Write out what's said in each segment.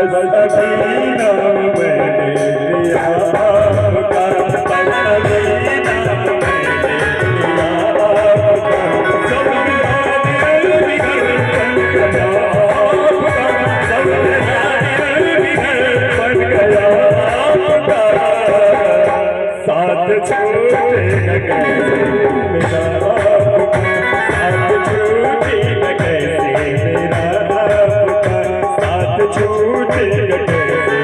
अभी नाम मैंने लिया आपका, बस अभी नाम मैंने लिया आपका, सब बिहारी बिगड़ बन गया आपका, सब बिहारी बिगड़ बन गया आपका, साथ छूटे न कैसे मेरा आपका, साथ छूटे न कैसे मेरा आपका, साथ छूटे न कैसे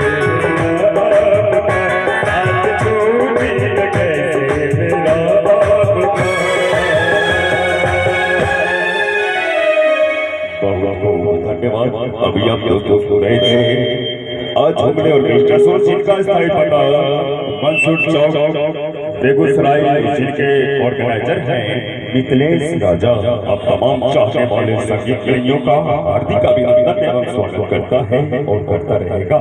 मेरा आपका, साथ छूटे न कैसे मेरा आपका। बहुत बहुत धन्यवाद। अभी आप दोस्तों सुन रहे थे आज हमने ऑर्केस्ट्रा सोच जिनका स्थायी पता मंसूर चौक बेगूसराय, जिनके ऑर्गेनाइजर हैं मिथिलेश राजा। आप तमाम चाहने वाले संगीत प्रेमियों का हार्दिक अभिनंदन एवं स्वागत करता है और करता रहेगा।